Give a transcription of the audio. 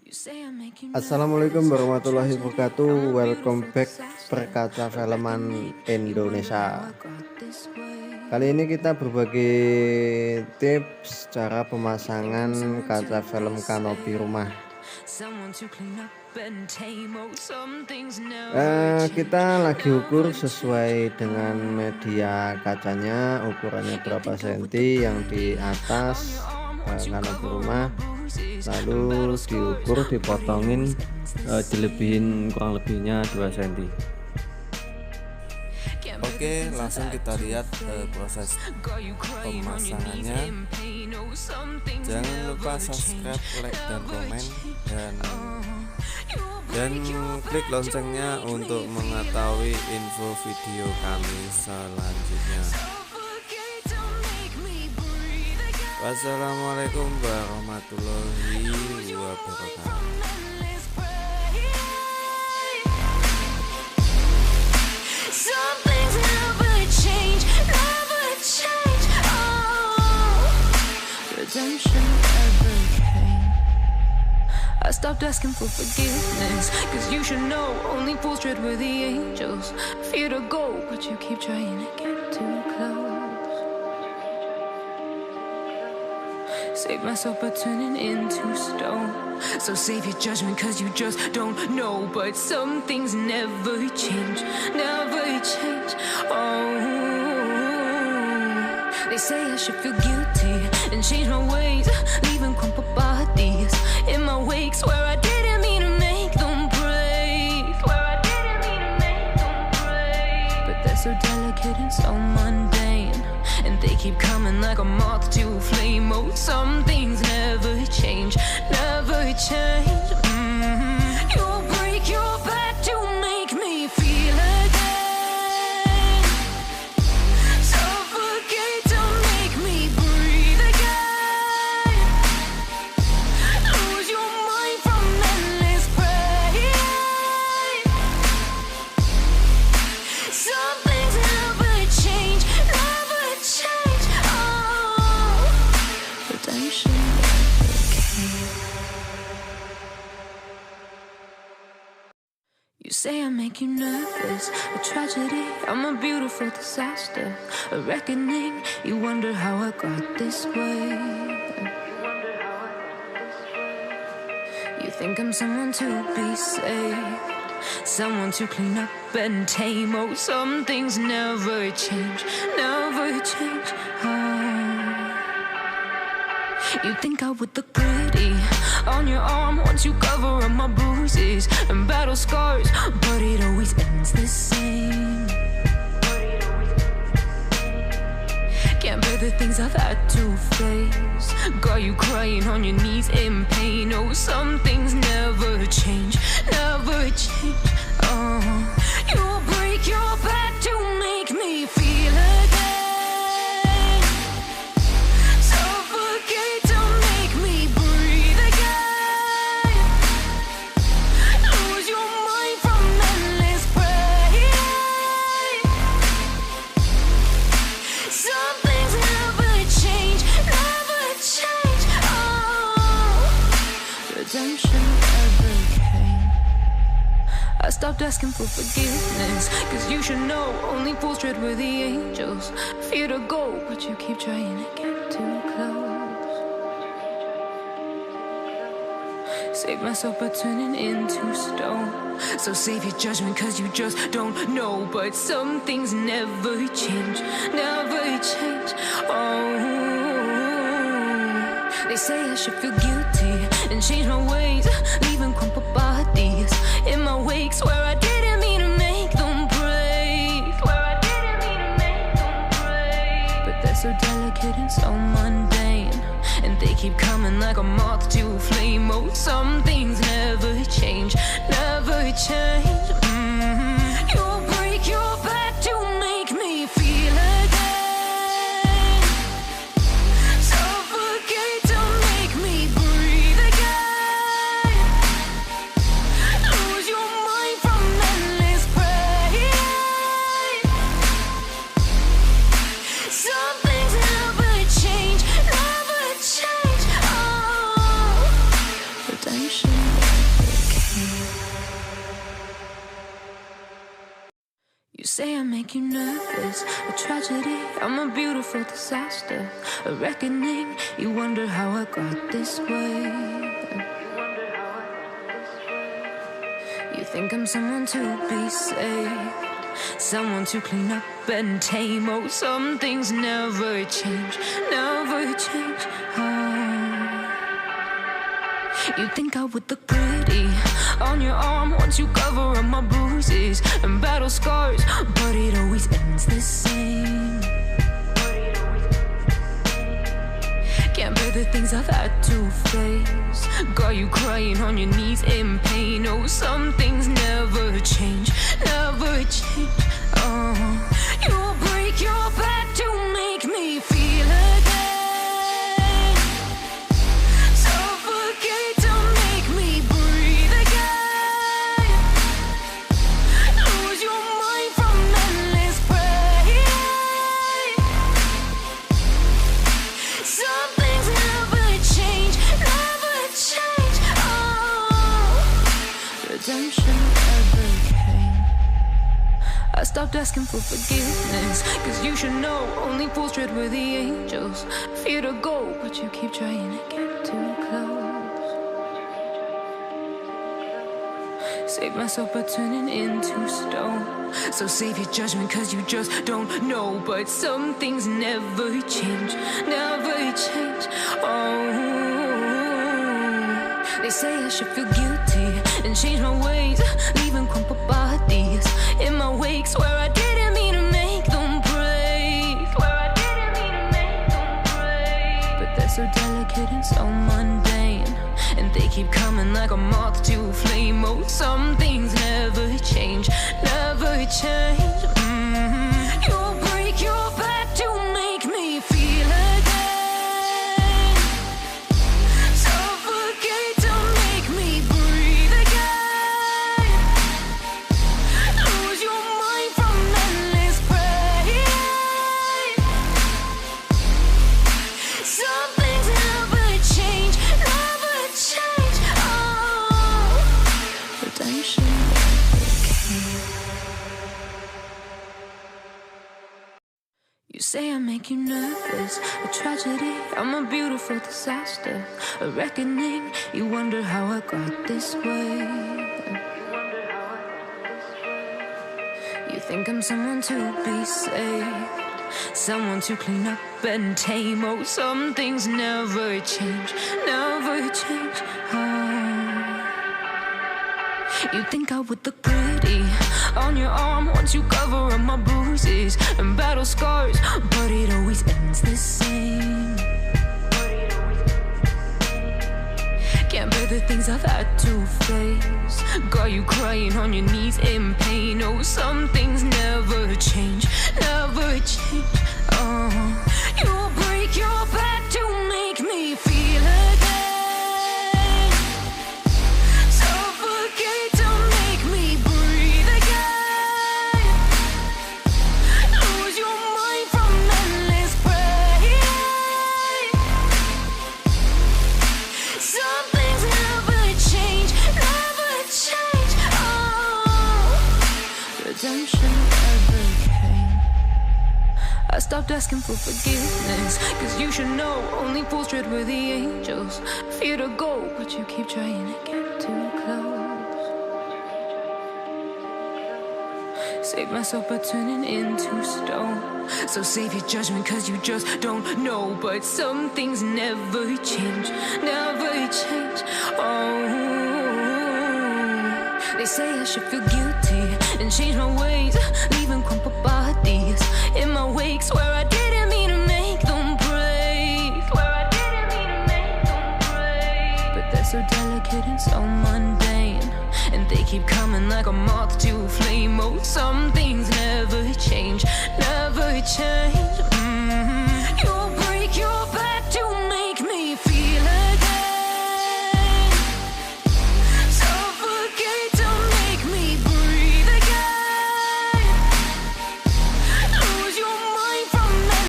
Assalamualaikum warahmatullahi wabarakatuh. Welcome back Perkaca Filman Indonesia. Kali ini kita berbagi tips cara pemasangan kaca film Kanopi rumah. Kita lagi ukur sesuai dengan media kacanya, ukurannya berapa senti yang di atas kanopi rumah, lalu diukur, dipotongin, dilebihin kurang lebihnya 2 cm. Oke, langsung kita lihat proses pemasangannya. Jangan lupa subscribe, like, dan komen, dan klik loncengnya untuk mengetahui info video kami selanjutnya. Wassalamualaikum warahmatullahi wabarakatuh. Redemption ever came. I stopped asking for forgiveness, cause you should know only fools tread where the angels fear to go, but you keep trying to get too close. Save myself by turning into stone. So save your judgment cause you just don't know. But some things never change, never change. Oh, they say I should feel guilty and change my ways, leaving crumpled bodies in my wake. Swear I didn't mean to make them break, swear I didn't mean to make them break. But they're so delicate and so mundane, and they keep coming like a moth to a flame. Oh, some things never change, never change. You'll break your back to make me feel again, suffocate to make me breathe again, lose your mind from endless pain. Some things never change, never change. Oh, redemption never came. You say I make you nervous, a tragedy, I'm a beautiful disaster, a reckoning. You wonder how I got this way. You think I'm someone to be saved, someone to clean up and tame. Oh, some things never change, never change. Oh, you think I would look pretty on your arm once you cover up my bruises and battle scars, but it always ends the same. Can't bear the things I've had to face, got you crying on your knees in pain. Oh, some things never change, never change. Oh, you'll break your back to make me feel again, suffocate to make me breathe again, lose your mind from endless pain. Some things never change, never change. Oh, redemption ever came. I stopped asking for forgiveness, cause you should know only fools tread where the angels fear to go, but you keep trying to get too close. Save myself by turning into stone. So save your judgment cause you just don't know. But some things never change, never change. Oh, they say I should feel guilty and change my ways, leaving crumpled bodies in my wake. Swear I didn't mean to make them break, swear I didn't mean to make them break. But they're so delicate and so mundane, and they keep coming like a moth to a flame. Oh, some things never change, never change. You'll break your back to make me feel again, suffocate to make me breathe again, lose your mind from endless pain. Some things never change, never change. Oh, redemption. You say I make you nervous, a tragedy, I'm a beautiful disaster, a reckoning, you wonder how I got this way. You think I'm someone to be saved, someone to clean up and tame. Oh, some things never change, never change. You think I would look pretty on your arm once you cover up my bruises and battle scars, but it always ends the same. Can't bear the things I've had to face, got you crying on your knees in pain. Oh, some things never change, never change. You'll break your back to make me feel again, suffocate to make me breathe again, lose your mind from endless pain. Some things never change, never change. Redemption never came. I stopped asking for forgiveness, cause you should know only fools tread where the angels fear to go, but you keep trying to get too close. Save myself by turning into stone, so save your judgment cause you just don't know. But some things never change, never change. They say I should feel guilty and change my ways, leaving crumpled bodies in my wake. Swear I didn't mean to make them break, swear I didn't mean to make them break. But they're so delicate and so mundane, and they keep coming like a moth to a flame. Oh, some things never change, never change. You'll break your back to make me feel again, suffocate to make me breathe again, lose your mind from endless pain. Some things never change, never change. Redemption never came. You say I make you nervous, a tragedy, I'm a beautiful disaster, a reckoning, you wonder how I got this way. You think I'm someone to be saved, someone to clean up and tame. Oh, some things never change, never change. You think I would look pretty on your arm once you cover up my bruises and battle scars, but it always ends the same. Can't bear the things I've had to face, got you crying on your knees in pain. Oh, some things never change, never change. You'll break your back to make me feel again, suffocate to make me breathe again, lose your mind from endless pain. Some things never change, never change. Redemption never came. I stopped asking for forgiveness, cause you should know only fools tread where the angels fear to go, but you keep trying to get too close. Save myself by turning into stone, so save your judgment cause you just don't know. But some things never change, never change. They say I should feel guilty and change my ways, leaving crumpled bodies in my wake. Swear I didn't mean to make them break, swear I didn't mean to make them break. But they're so delicate and so mundane, and they keep coming like a moth to a flame. Oh, some things never change, never change.